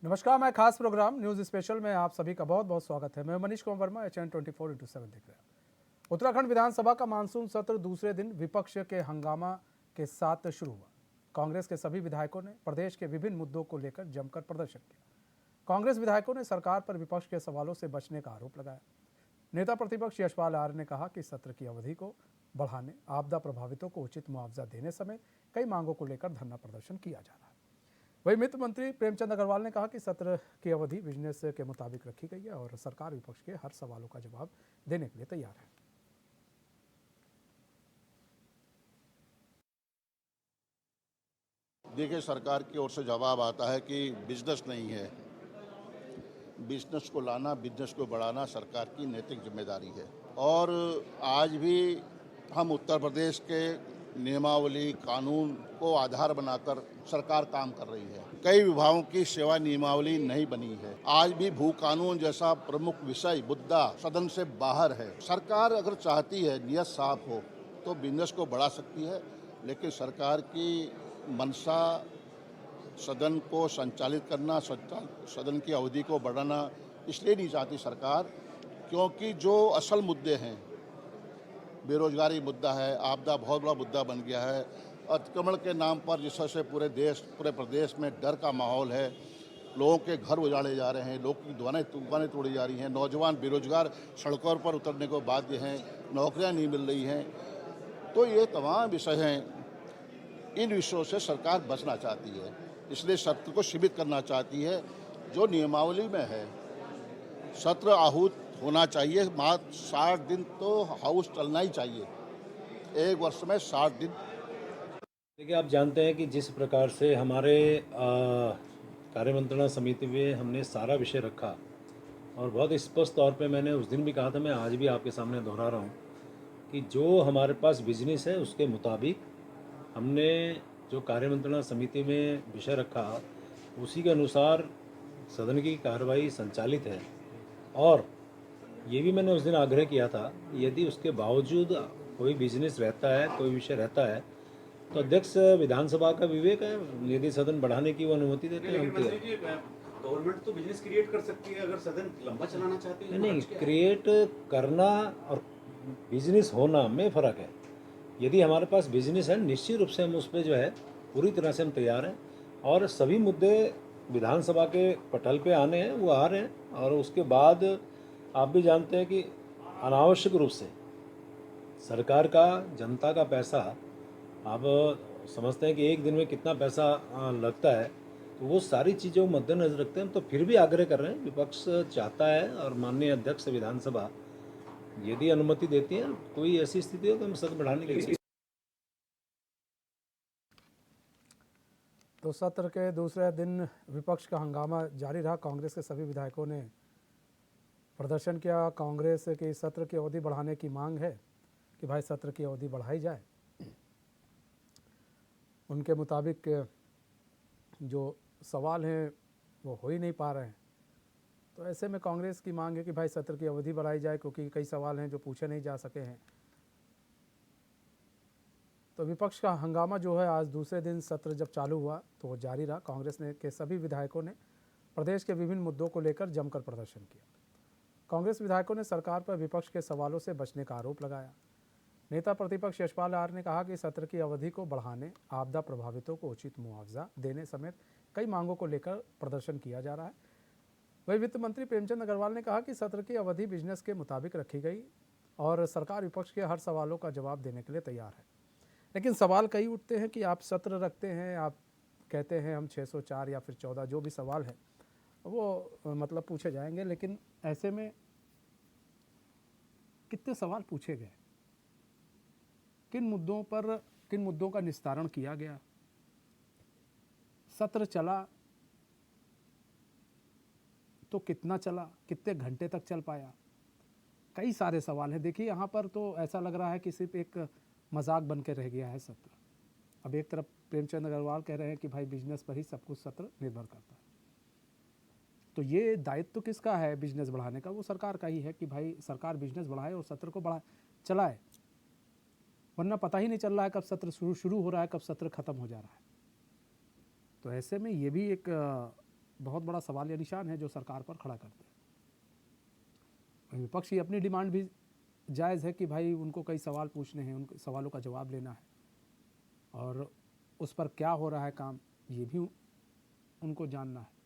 नमस्कार, मैं खास प्रोग्राम न्यूज स्पेशल में आप सभी का बहुत बहुत स्वागत है। मैं मनीष कुमार वर्मा, HN 24/7 देख रहे हैं। उत्तराखंड विधानसभा का मानसून सत्र दूसरे दिन विपक्ष के हंगामा के साथ शुरू हुआ। कांग्रेस के सभी विधायकों ने प्रदेश के विभिन्न मुद्दों को लेकर जमकर प्रदर्शन किया। कांग्रेस विधायकों ने सरकार पर विपक्ष के सवालों से बचने का आरोप लगाया। नेता प्रतिपक्ष यशपाल आर्य ने कहा कि सत्र की अवधि को बढ़ाने, आपदा प्रभावितों को उचित मुआवजा देने समेत कई मांगों को लेकर धरना प्रदर्शन किया जा रहा है। वहीं वित्त मंत्री प्रेमचंद अग्रवाल ने कहा कि सत्र की अवधि बिजनेस के मुताबिक रखी गई है और सरकार विपक्ष के हर सवालों का जवाब देने के लिए तैयार है। देखिए, सरकार की ओर से जवाब आता है कि बिजनेस नहीं है। बिजनेस को लाना, बिजनेस को बढ़ाना सरकार की नैतिक जिम्मेदारी है। और आज भी हम उत्तर प्रदेश के नियमावली, कानून को आधार बनाकर सरकार काम कर रही है। कई विभागों की सेवा नियमावली नहीं बनी है। आज भी भू कानून जैसा प्रमुख विषय, मुद्दा सदन से बाहर है। सरकार अगर चाहती है, नियत साफ हो, तो बिजनेस को बढ़ा सकती है, लेकिन सरकार की मंशा सदन को संचालित करना, सदन की अवधि को बढ़ाना इसलिए नहीं चाहती सरकार, क्योंकि जो असल मुद्दे हैं, बेरोजगारी मुद्दा है, आपदा बहुत बड़ा मुद्दा बन गया है, अतिक्रमण के नाम पर जिस तरह से पूरे प्रदेश में डर का माहौल है, लोगों के घर उजाड़े जा रहे हैं, लोगों की दुकानें तोड़ी जा रही हैं, नौजवान बेरोजगार सड़कों पर उतरने को बाध्य हैं, नौकरियां नहीं मिल रही हैं। तो ये तमाम विषय हैं, इन विषयों से सरकार बचना चाहती है, इसलिए सत्र को सीमित करना चाहती है। जो नियमावली में है, सत्र आहूत होना चाहिए, मात्र 60 दिन तो हाउस चलना ही चाहिए, एक वर्ष में 60 दिन। देखिए, आप जानते हैं कि जिस प्रकार से हमारे कार्यमंत्रणा समिति में हमने सारा विषय रखा और बहुत स्पष्ट तौर पे मैंने उस दिन भी कहा था, मैं आज भी आपके सामने दोहरा रहा हूँ कि जो हमारे पास बिजनेस है उसके मुताबिक हमने जो कार्यमंत्रणा समिति में विषय रखा उसी के अनुसार सदन की कार्रवाई संचालित है। और ये भी मैंने उस दिन आग्रह किया था, यदि उसके बावजूद कोई बिजनेस रहता है, कोई विषय रहता है, तो अध्यक्ष विधानसभा का विवेक है, यदि सदन बढ़ाने की वो अनुमति देते हैं। गवर्नमेंट तो बिजनेस क्रिएट कर सकती है अगर सदन लंबा चलाना चाहती है। नहीं, क्रिएट करना और बिजनेस होना में फ़र्क है। यदि हमारे पास बिजनेस है, निश्चित रूप से हम उस पर जो है पूरी तरह से हम तैयार हैं और सभी मुद्दे विधानसभा के पटल पे आने हैं, वो आ रहे हैं। और उसके बाद आप भी जानते हैं कि अनावश्यक रूप से सरकार का, जनता का पैसा, आप समझते हैं कि एक दिन में कितना पैसा लगता है, तो वो सारी चीज़ों को मद्देनजर रखते हैं। तो फिर भी आग्रह कर रहे हैं, विपक्ष चाहता है और माननीय अध्यक्ष विधानसभा यदि अनुमति देती है, कोई ऐसी स्थिति हो तो हम सदन बढ़ाने के लिए। तो सत्र के दूसरे दिन विपक्ष का हंगामा जारी रहा। कांग्रेस के सभी विधायकों ने प्रदर्शन किया। कांग्रेस की सत्र की अवधि बढ़ाने की मांग है कि भाई सत्र की अवधि बढ़ाई जाए। उनके मुताबिक जो सवाल हैं वो हो ही नहीं पा रहे हैं। तो ऐसे में कांग्रेस की मांग है कि भाई सत्र की अवधि बढ़ाई जाए, क्योंकि कई सवाल हैं जो पूछे नहीं जा सके हैं। तो विपक्ष का हंगामा जो है, आज दूसरे दिन सत्र जब चालू हुआ तो वो जारी रहा। कांग्रेस के सभी विधायकों ने प्रदेश के विभिन्न मुद्दों को लेकर जमकर प्रदर्शन किया। कांग्रेस विधायकों ने सरकार पर विपक्ष के सवालों से बचने का आरोप लगाया। नेता प्रतिपक्ष यशपाल आर्य ने कहा कि सत्र की अवधि को बढ़ाने, आपदा प्रभावितों को उचित मुआवजा देने समेत कई मांगों को लेकर प्रदर्शन किया जा रहा है। वहीं वित्त मंत्री प्रेमचंद अग्रवाल ने कहा कि सत्र की अवधि बिजनेस के मुताबिक रखी गई और सरकार विपक्ष के हर सवालों का जवाब देने के लिए तैयार है। लेकिन सवाल कई उठते हैं कि आप सत्र रखते हैं, आप कहते हैं हम 604 या फिर 14, जो भी सवाल है वो मतलब पूछे जाएंगे, लेकिन ऐसे में कितने सवाल पूछे गए, किन मुद्दों का निस्तारण किया गया, सत्र चला तो कितना चला, कितने घंटे तक चल पाया, कई सारे सवाल हैं। देखिए, यहाँ पर तो ऐसा लग रहा है कि सिर्फ एक मजाक बन के रह गया है सत्र। अब एक तरफ प्रेमचंद अग्रवाल कह रहे हैं कि भाई बिजनेस पर ही सब कुछ सत्र निर्भर करता है, तो ये दायित्व तो किसका है बिजनेस बढ़ाने का? वो सरकार का ही है कि भाई सरकार बिजनेस बढ़ाए और सत्र को चलाए, वरना पता ही नहीं चल रहा है कब सत्र शुरू हो रहा है, कब सत्र खत्म हो जा रहा है। तो ऐसे में ये भी एक बहुत बड़ा सवाल या निशान है जो सरकार पर खड़ा करते हैं। विपक्ष की अपनी डिमांड भी जायज़ है कि भाई उनको कई सवाल पूछने हैं, उन सवालों का जवाब लेना है और उस पर क्या हो रहा है काम ये भी उनको जानना है।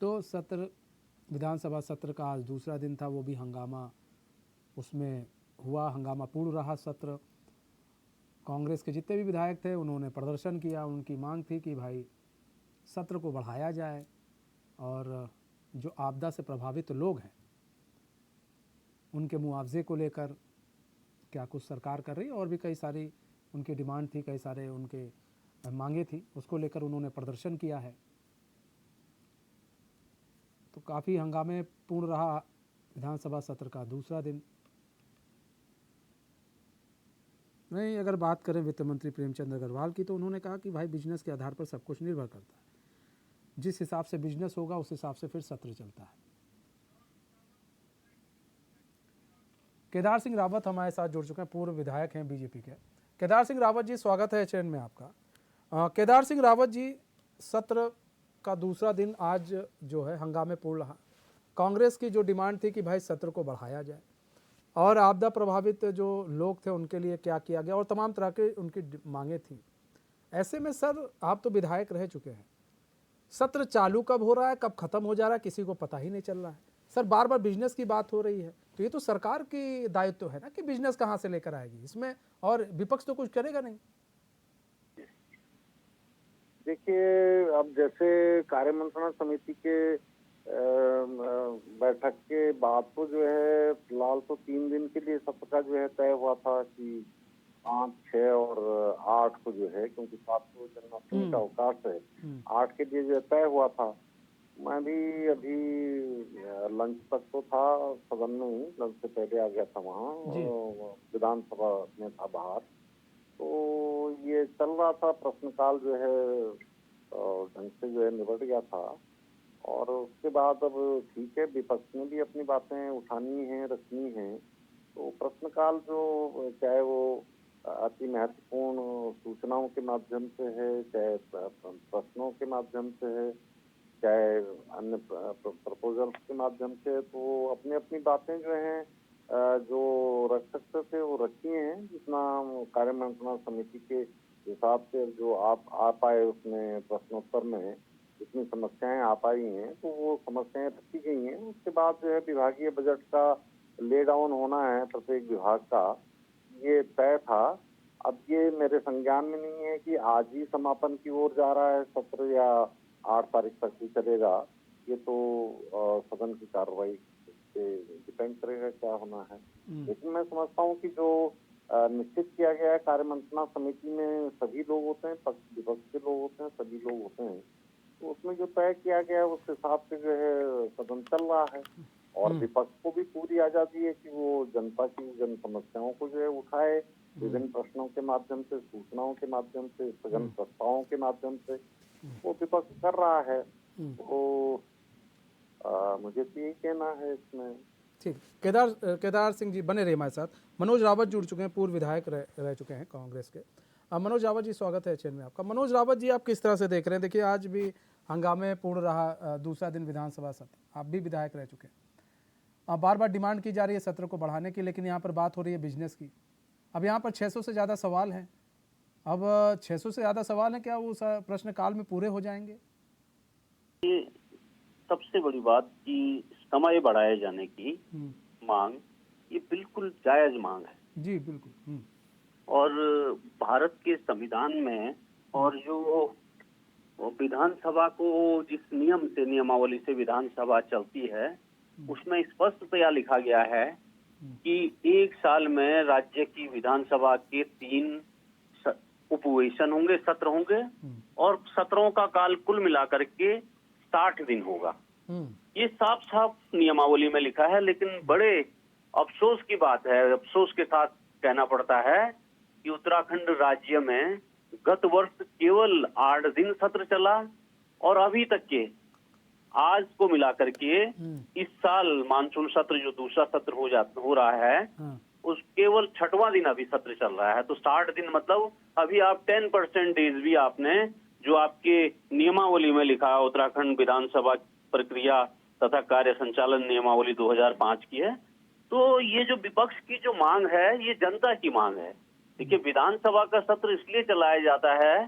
तो सत्र विधानसभा सत्र का आज दूसरा दिन था, वो भी हंगामा उसमें हुआ, हंगामापूर्ण रहा सत्र। कांग्रेस के जितने भी विधायक थे उन्होंने प्रदर्शन किया, उनकी मांग थी कि भाई सत्र को बढ़ाया जाए और जो आपदा से प्रभावित लोग हैं उनके मुआवजे को लेकर क्या कुछ सरकार कर रही है और भी कई सारी उनकी डिमांड थी, कई सारे उनके मांगे थी, उसको लेकर उन्होंने प्रदर्शन किया है। तो काफ़ी हंगामे पूर्ण रहा विधानसभा सत्र का दूसरा दिन। नहीं, अगर बात करें वित्त मंत्री प्रेमचंद अग्रवाल की तो उन्होंने कहा कि भाई बिजनेस के आधार पर सब कुछ निर्भर करता है, जिस हिसाब से बिजनेस होगा उस हिसाब से फिर सत्र चलता है। केदार सिंह रावत हमारे साथ जुड़ चुके हैं, पूर्व विधायक हैं बीजेपी के। केदार सिंह रावत जी, स्वागत है चैन में आपका। केदार सिंह रावत जी, सत्र का दूसरा दिन आज जो है हंगामे पूर्ण रहा। कांग्रेस की जो डिमांड थी कि भाई सत्र को बढ़ाया जाए और आपदा प्रभावित जो लोग थे उनके लिए क्या किया गया और तमाम तरह के उनकी मांगे थी। ऐसे में सर, आप तो विधायक रह चुके हैं, सत्र चालू कब हो रहा है, कब खत्म हो जा रहा है, किसी को पता ही नहीं चल रहा है। सर, बार बार बिजनेस की बात हो रही है, तो ये तो सरकार की दायित्व है ना कि बिजनेस कहाँ से लेकर आएगी इसमें, और विपक्ष तो कुछ करेगा नहीं। देखिए, अब जैसे कार्य मंत्रणा समिति के बैठक के बाद तो जो है फिलहाल तो 3 दिन के लिए सत्र का जो है तय हुआ था कि 5, 6 और 8 को जो है, क्योंकि 7 को जन्माष्टमी का अवकाश है, 8 के लिए जो है तय हुआ था। मैं भी अभी लंच तक तो था सदन में ही, लंच से पहले आ गया था वहाँ, विधानसभा में था बाहर। तो ये चल रहा था, प्रश्नकाल जो है ढंग से जो है निबट गया था और उसके बाद अब ठीक है, विपक्ष ने भी अपनी बातें उठानी हैं, रखनी हैं। तो प्रश्नकाल जो चाहे वो अति महत्वपूर्ण सूचनाओं के माध्यम से है, चाहे प्रश्नों के माध्यम से है, चाहे अन्य प्रपोजल्स के माध्यम से, तो अपनी अपनी बातें जो हैं जो रख सकते थे वो रखी हैं। जितना कार्य मंत्रणा समिति के हिसाब से जो आप आ पाए उसमें प्रश्नोत्तर में जितनी समस्याएं आ पाई हैं तो वो समस्याएं रखी गई हैं। उसके बाद जो है विभागीय बजट का ले डाउन होना है प्रत्येक विभाग का, ये तय था। अब ये मेरे संज्ञान में नहीं है कि आज ही समापन की ओर जा रहा है सत्र या 8 तारीख तक ही चलेगा। ये तो सदन की कार्रवाई पे डिपेंड करेगा क्या होना है। लेकिन मैं समझता हूँ कि जो निश्चित किया गया है, कार्य मंत्रणा समिति में सभी लोग होते हैं, पक्ष विपक्ष के लोग होते हैं, सभी लोग होते हैं, तो उसमें जो तय किया गया है उस हिसाब से जो है सदन चल रहा है। और विपक्ष को भी पूरी आजादी है कि वो जनता की जन समस्याओं को जो है उठाए, विभिन्न प्रश्नों के माध्यम से, सूचनाओं के माध्यम से, स्थगन प्रस्तावों के माध्यम से वो विपक्ष कर रहा है। तो मुझे तो यही कहना है इसमें। ठीक, केदार सिंह जी बने रहे हमारे साथ। मनोज रावत जुड़ चुके हैं, पूर्व विधायक रह चुके हैं कांग्रेस के। मनोज रावत जी, स्वागत है चैन में आपका। मनोज रावत जी, आप किस तरह से देख रहे हैं? देखिए, आज भी हंगामे पूर्ण रहा दूसरा दिन विधानसभा सत्र, आप भी विधायक रह चुके हैं। बार बार डिमांड की जा रही है सत्र को बढ़ाने की, लेकिन यहाँ पर बात हो रही है बिजनेस की। अब यहाँ पर 600 से ज़्यादा सवाल हैं। अब 600 से ज़्यादा सवाल हैं, क्या वो प्रश्नकाल में पूरे हो जाएंगे? सबसे बड़ी बात कि समय बढ़ाए जाने की मांग, ये बिल्कुल जायज मांग है जी, बिल्कुल। और भारत के संविधान में और जो विधानसभा को जिस नियम से, नियमावली से विधानसभा चलती है, उसमें स्पष्टतया लिखा गया है कि 1 साल में राज्य की विधानसभा के 3 उपवेशन होंगे, सत्र होंगे और सत्रों का काल कुल मिलाकर के 60 दिन होगा। ये साफ साफ नियमावली में लिखा है। लेकिन बड़े अफसोस की बात है, अफसोस के साथ कहना पड़ता है कि उत्तराखंड राज्य में गत वर्ष केवल 8 दिन सत्र चला और अभी तक के आज को मिला करके इस साल मानसून सत्र जो दूसरा सत्र हो रहा है, हाँ, उस केवल 6वां दिन अभी सत्र चल रहा है। तो 60 दिन मतलब अभी आप 10% डेज भी आपने जो आपके नियमावली में लिखा है, उत्तराखंड विधानसभा प्रक्रिया तथा कार्य संचालन नियमावली 2005 की है। तो ये जो विपक्ष की जो मांग है, ये जनता की मांग है। देखिए, विधानसभा का सत्र इसलिए चलाया जाता है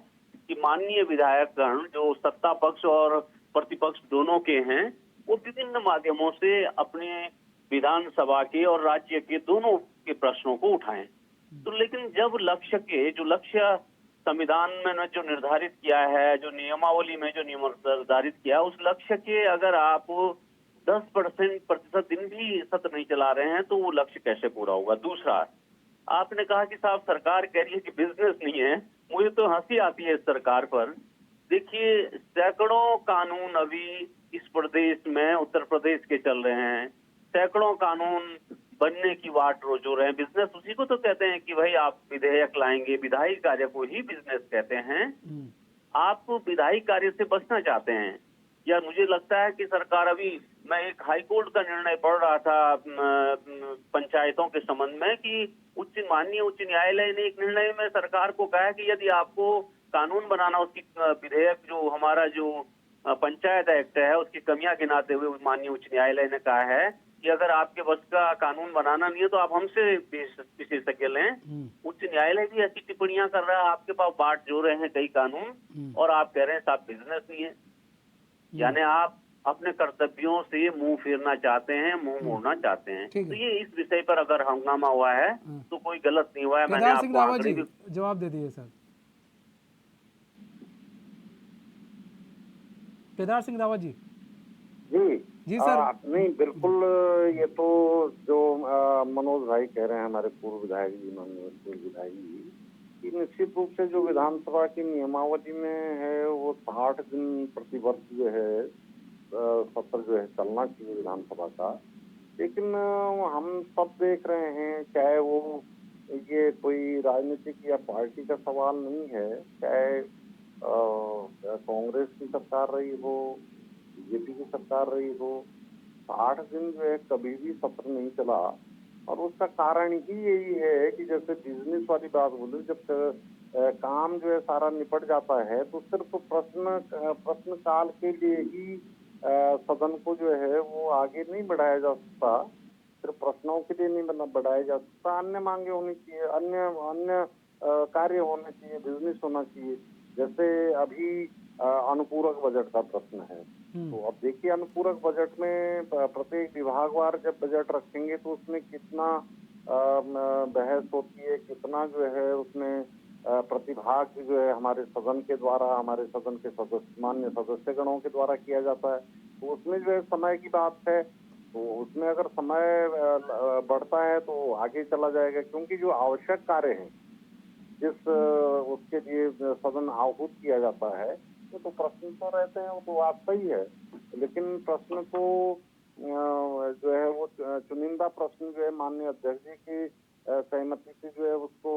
कि माननीय विधायकगण जो सत्ता पक्ष और प्रतिपक्ष दोनों के हैं, वो विभिन्न माध्यमों से अपने विधानसभा के और राज्य के दोनों के प्रश्नों को उठाएं। तो लेकिन जब जो लक्ष्य संविधान में जो निर्धारित किया है, जो नियमावली में जो नियम निर्धारित किया है, उस लक्ष्य के अगर आप 10% दिन भी सत्र नहीं चला रहे हैं, तो वो लक्ष्य कैसे पूरा होगा। दूसरा, आपने कहा कि साहब सरकार कह रही है कि बिजनेस नहीं है। मुझे तो हंसी आती है इस सरकार पर। देखिए, सैकड़ों कानून अभी इस प्रदेश में, उत्तर प्रदेश के चल रहे हैं। सैकड़ों कानून बनने की वाट रोज हो रहे हैं। बिजनेस उसी को तो कहते हैं कि भाई आप विधेयक लाएंगे, विधायी कार्य को ही बिजनेस कहते हैं। आप विधायी कार्य से बचना चाहते हैं या मुझे लगता है कि सरकार अभी, मैं एक हाईकोर्ट का निर्णय पढ़ रहा था पंचायतों के संबंध में कि माननीय उच्च न्यायालय ने एक निर्णय में सरकार को कहा है कि यदि आपको कानून बनाना, उसकी विधेयक जो हमारा जो पंचायत एक्ट है उसकी कमियां गिनाते हुए माननीय उच्च न्यायालय ने कहा है कि अगर आपके बस का कानून बनाना नहीं है तो आप हमसे विशेषज्ञ लें। उच्च न्यायालय भी ऐसी टिप्पणियां कर रहा है, आपके पास बाट जो रहे हैं कई कानून और आप कह रहे हैं साहब बिजनेस नहीं है। यानी आप अपने कर्तव्यों से मुंह फेरना चाहते हैं, मुंह मोड़ना चाहते हैं। ठीक है। तो ये इस विषय पर अगर हंगामा हुआ है तो कोई गलत नहीं हुआ है। मैंने केदार सिंह आपको रावत आंकड़े जी भी जवाब दे दिए सर। केदार सिंह रावत जी। जी जी सर। नहीं बिल्कुल, ये तो जो मनोज भाई कह रहे हैं, हमारे पूर्व विधायक जी, माननीय पूर्व विधायक जी, कि निश्चित रूप से जो विधानसभा की नियमावली में है वो 60 दिन प्रतिवर्ष जो है सत्र जो है चलना चाहिए विधानसभा का। लेकिन हम सब देख रहे हैं, चाहे वो ये कोई राजनीतिक या पार्टी का सवाल नहीं है, चाहे कांग्रेस की सरकार रही हो, बीजेपी की सरकार रही हो, 60 दिन जो है कभी भी सत्र नहीं चला। और उसका कारण ही यही है कि जैसे बिजनेस वाली बात बोली, जब काम जो है सारा निपट जाता है तो सिर्फ प्रश्न काल के लिए ही सदन को जो है वो आगे नहीं बढ़ाया जा सकता। सिर्फ प्रश्नों के लिए नहीं बढ़ाया जा सकता, अन्य मांगे होनी चाहिए, अन्य अन्य कार्य होने चाहिए, बिजनेस होना चाहिए। जैसे अभी अनुपूरक बजट का प्रश्न है, तो अब देखिए अनुपूरक बजट में प्रत्येक विभागवार जब बजट रखेंगे तो उसमें कितना बहस होती है, कितना जो है उसमें प्रतिभाग जो है हमारे सदन के द्वारा, हमारे सदन के सदस्य, मान्य सदस्यगणों के द्वारा किया जाता है। तो उसमें जो है समय की बात है, तो उसमें अगर समय बढ़ता है तो आगे चला जाएगा, क्योंकि जो आवश्यक कार्य है जिस उसके लिए सदन आहूत किया जाता है, तो प्रश्न तो रहते हैं, वो तो बात सही है। लेकिन प्रश्न को जो है वो चुनिंदा प्रश्न जो है माननीय अध्यक्ष जी की सहमति से जो है उसको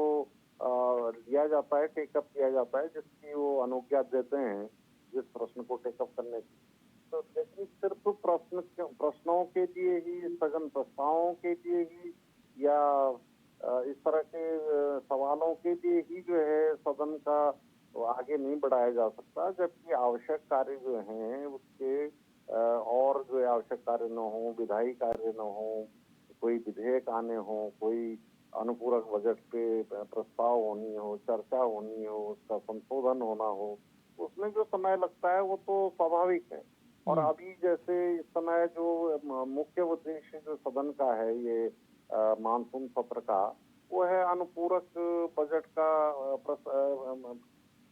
लिया जाता है, टेकअप किया जाता है, जिसकी वो अनुज्ञा देते हैं जिस प्रश्न को टेकअप करने की। तो लेकिन सिर्फ प्रश्नों के लिए ही, स्थगन प्रस्तावों के लिए ही या इस तरह के सवालों के लिए ही जो है सदन का आगे नहीं बढ़ाया जा सकता, जबकि आवश्यक कार्य जो हैं उसके और जो है आवश्यक कार्य न हो, विधायी कार्य न हो, कोई विधेयक आने हो, कोई अनुपूरक बजट पे प्रस्ताव होनी हो, चर्चा होनी हो, उसका संशोधन होना हो, उसमें जो समय लगता है वो तो स्वाभाविक है। और अभी जैसे इस समय जो मुख्य उद्देश्य जो सदन का है ये मानसून सत्र का, वो है अनुपूरक बजट का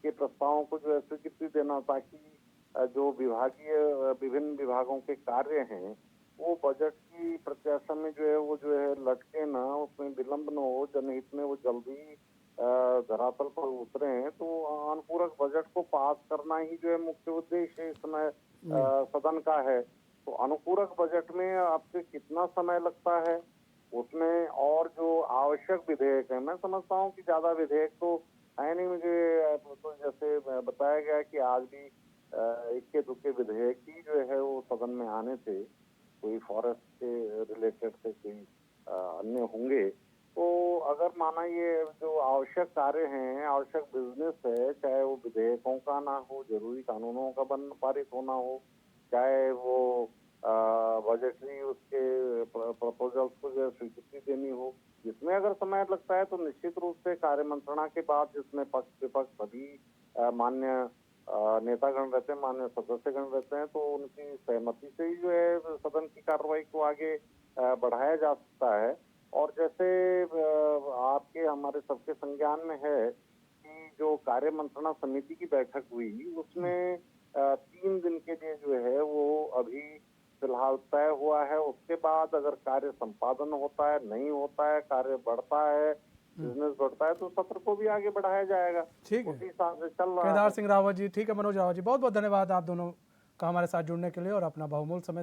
के प्रस्तावों को जो है स्वीकृति देना, ताकि जो विभिन्न विभागों के कार्य हैं वो बजट की प्रत्याशा में जो है लटके ना, उसमें विलंब न हो, जनहित में वो जल्दी धरातल पर उतरे हैं। तो अनुपूरक बजट को पास करना ही जो है मुख्य उद्देश्य इस समय सदन का है। तो अनुपूरक बजट में आपसे कितना समय लगता है, उसमें और जो आवश्यक विधेयक है, मैं समझता हूँ कि ज्यादा विधेयक तो है नहीं। मुझे तो जैसे बताया गया कि आज भी इक्के दुक्के विधेयक ही जो है वो सदन में आने थे, कोई फॉरेस्ट के रिलेटेड थे, कोई अन्य होंगे। तो अगर माना ये जो आवश्यक कार्य हैं, आवश्यक बिजनेस है, चाहे वो विधेयकों का ना हो, जरूरी कानूनों का बन पारित होना हो, चाहे वो बजटरी उसके प्रपोजल्स को जो है स्वीकृति देनी हो, जिसमें अगर समय लगता है तो निश्चित रूप से कार्य मंत्रणा के बाद जिसमें पक्ष विपक्ष सभी मान्य नेतागण रहते हैं, मान्य सदस्यगण रहते हैं, तो उनकी सहमति से ही जो है सदन की कार्रवाई को आगे बढ़ाया जा सकता है। और जैसे आपके हमारे सबके संज्ञान में है कि जो कार्य मंत्रणा समिति की बैठक हुई उसमें 3 दिन के लिए जो है वो अभी फिलहाल तय हुआ है। उसके बाद अगर कार्य संपादन होता है, नहीं होता है, कार्य बढ़ता है, बिजनेस बढ़ता है, तो सत्र को भी आगे बढ़ाया जाएगा। ठीक है उसी हिसाब से चल रहा है। केदार सिंह रावत जी, ठीक है मनोज रावत जी, बहुत बहुत धन्यवाद आप दोनों का हमारे साथ जुड़ने के लिए और अपना बहुमूल्य समय